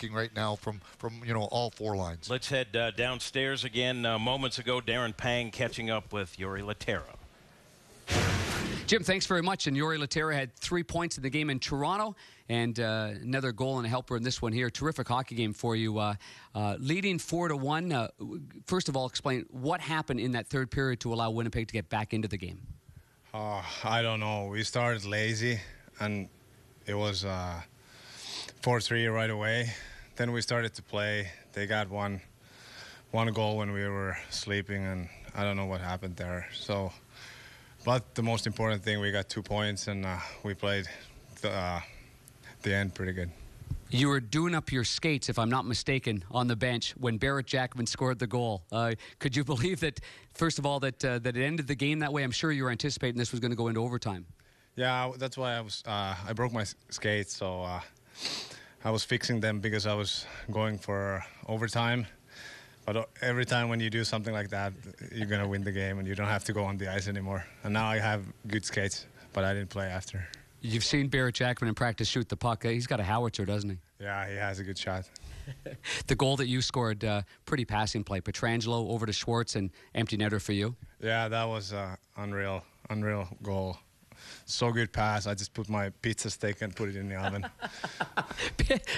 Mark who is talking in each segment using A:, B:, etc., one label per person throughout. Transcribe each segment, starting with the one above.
A: clicking right now from all four lines.
B: Let's head downstairs again. Moments ago, Darren Pang catching up with Jori Lehtera.
C: Jim, thanks very much. And Jori Lehtera had 3 points in the game in Toronto and another goal and a helper in this one here. Terrific hockey game for you. Leading 4-1. First of all, explain what happened in that third period to allow Winnipeg to get back into the game.
D: I don't know. We started lazy, and it was 4-3 right away. Then we started to play. They got one goal when we were sleeping, and I don't know what happened there. So, but the most important thing, we got 2 points, and we played the end pretty good.
C: You were doing up your skates, if I'm not mistaken, on the bench when Barrett Jackman scored the goal. Could you believe that, first of all, that it ended the game that way? I'm sure you were anticipating this was going to go into overtime.
D: Yeah, that's why I broke my skates, so I was fixing them because I was going for overtime. But every time when you do something like that, you're going to win the game and you don't have to go on the ice anymore. And now I have good skates, but I didn't play after.
C: You've seen Barrett Jackman in practice shoot the puck. He's got a howitzer, doesn't he?
D: Yeah, he has a good shot.
C: The goal that you scored, pretty passing play. Pietrangelo over to Schwartz and empty netter for you.
D: Yeah, that was unreal goal. So good pass. I just put my pizza steak and put it in the oven.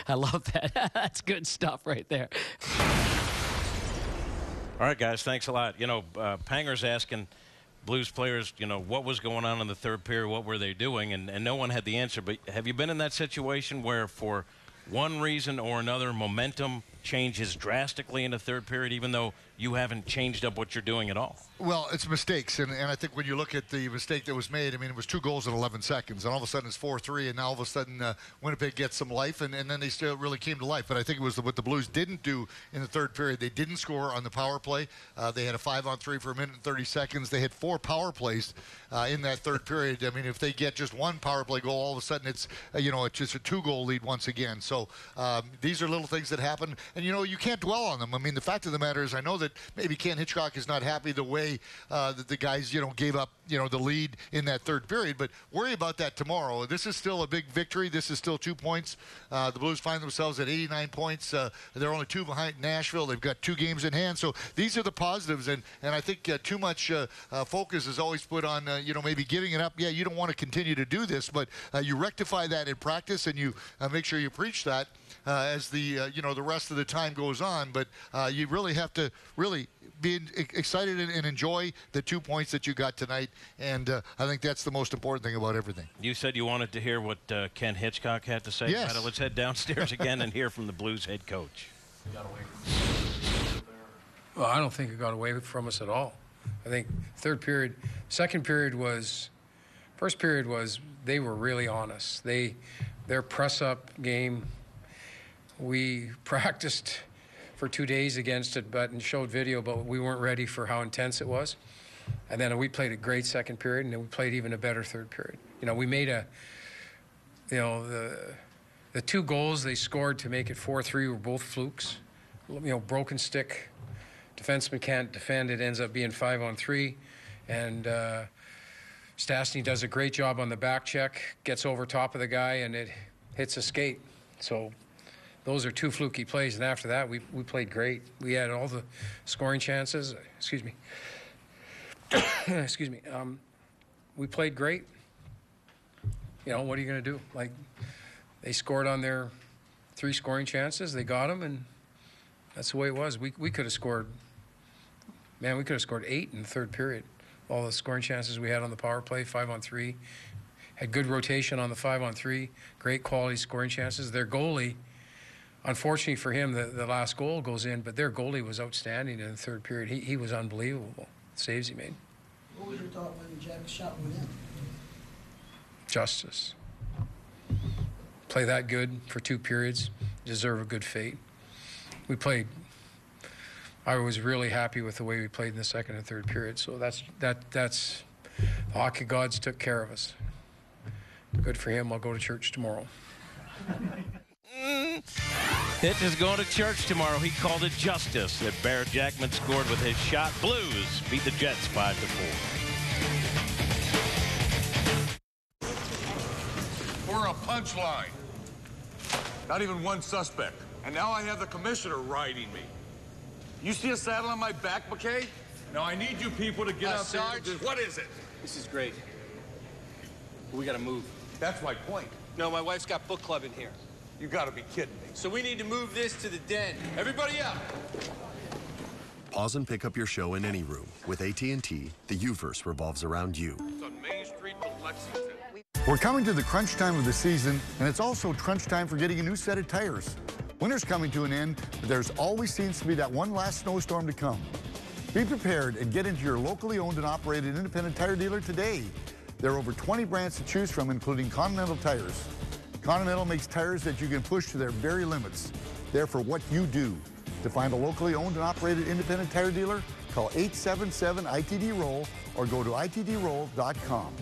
C: I love that. That's good stuff right there.
B: All right, guys, thanks a lot. Panger's asking Blues players, what was going on in the third period, what were they doing, and no one had the answer. But have you been in that situation where for one reason or another momentum changes drastically in the third period, even though you haven't changed up what you're doing at all?
A: Well, it's mistakes, and I think when you look at the mistake that was made, I mean, it was 2 goals in 11 seconds, and all of a sudden it's 4-3, and now all of a sudden Winnipeg gets some life, and then they still really came to life. But I think it was what the Blues didn't do in the third period. They didn't score on the power play. They had a 5-on-3 for 1 minute and 30 seconds. They had 4 power plays in that third period. I mean, if they get just 1 power play goal, all of a sudden it's, it's just a 2-goal lead once again. So these are little things that happen, and, you can't dwell on them. I mean, the fact of the matter is I know that maybe Ken Hitchcock is not happy the way that the guys, gave up, the lead in that third period, but worry about that tomorrow. This is still a big victory. This is still 2 points. The Blues find themselves at 89 points. They're only 2 behind Nashville. They've got 2 games in hand. So these are the positives, and I think too much focus is always put on, maybe giving it up. Yeah, you don't want to continue to do this, but you rectify that in practice, and you make sure you preach that as the the rest of the time goes on. But you really have to be excited and enjoy the 2 points that you got tonight, and I think that's the most important thing about everything.
B: You said you wanted to hear what Ken Hitchcock had to say
A: yes.
B: about it. Let's head downstairs again and hear from the Blues head coach.
E: Well, I don't think it got away from us at all. I think second period was, first period was, they were really on us. Their press-up game, we practiced for 2 days against it, and showed video, but we weren't ready for how intense it was. And then we played a great second period, and then we played even a better third period. We made the 2 goals they scored to make it 4-3 were both flukes. Broken stick, defenseman can't defend, it ends up being 5-on-3, and Stastny does a great job on the back check, gets over top of the guy, and it hits a skate. So those are 2 fluky plays, and after that, we played great. We had all the scoring chances. Excuse me. Excuse me. We played great. What are you going to do? They scored on their 3 scoring chances. They got them, and that's the way it was. We could have scored. Man, we could have scored 8 in the third period. All the scoring chances we had on the power play, 5-on-3. Had good rotation on the 5-on-3. Great quality scoring chances. Their goalie, unfortunately for him, the last goal goes in, but their goalie was outstanding in the third period. He was unbelievable. Saves he made.
F: What was your thought when Jack's shot went in?
E: Justice. Play that good for 2 periods, deserve a good fate. I was really happy with the way we played in the second and third period. So that's the hockey gods took care of us. Good for him. I'll go to church tomorrow.
B: Hitch is going to church tomorrow. He called it justice that Barrett Jackman scored with his shot. Blues beat the Jets 5-4.
G: We're a punchline. Not even one suspect. And now I have the commissioner riding me. You see a saddle on my back, McKay? Now I need you people to get out there. What is it?
H: This is great. We gotta move.
G: That's my point.
H: No, my wife's got book club in here.
G: You gotta be kidding me.
H: So we need to move this to the den. Everybody up!
I: Pause and pick up your show in any room. With AT&T, the U-verse revolves around you.
G: It's on Main Street to Lexington.
A: We're coming to the crunch time of the season, and it's also crunch time for getting a new set of tires. Winter's coming to an end, but there's always seems to be that one last snowstorm to come. Be prepared and get into your locally owned and operated independent tire dealer today. There are over 20 brands to choose from, including Continental Tires. Continental makes tires that you can push to their very limits. They're for what you do. To find a locally owned and operated independent tire dealer, call 877-ITD-ROLL or go to itdroll.com.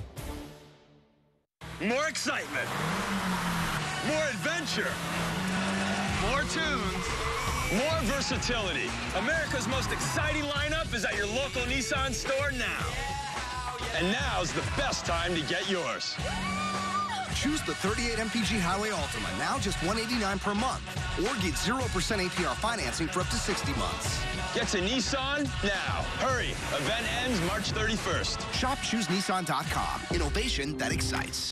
J: More excitement, more adventure, more tunes, more versatility. America's most exciting lineup is at your local Nissan store now. And now's the best time to get yours.
K: Choose the 38 MPG Highway Altima, now just $189 per month. Or get 0% APR financing for up to 60 months.
J: Get to Nissan now. Hurry, event ends March 31st.
K: Shop ChooseNissan.com. Innovation that excites.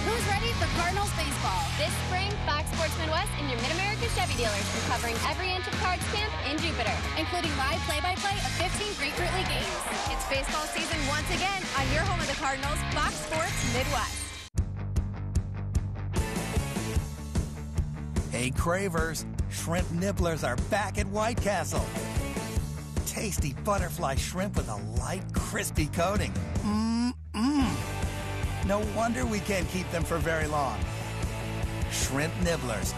L: Who's ready for Cardinals baseball? This spring, Fox Sports Midwest and your Mid-America Chevy dealers are covering every inch of Cards Camp in Jupiter, including live play-by-play of 15 Grapefruit League games. It's baseball season once again on your home of the Cardinals, Fox Sports Midwest.
M: Hey Cravers, shrimp nibblers are back at White Castle. Tasty butterfly shrimp with a light, crispy coating. No wonder we can't keep them for very long. Shrimp nibblers.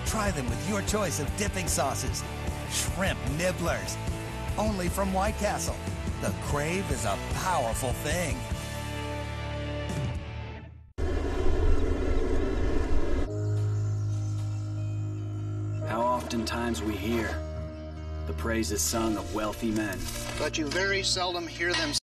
M: Try them with your choice of dipping sauces. Shrimp nibblers. Only from White Castle. The crave is a powerful thing.
N: How oftentimes we hear the praises sung of wealthy men.
O: But you very seldom hear them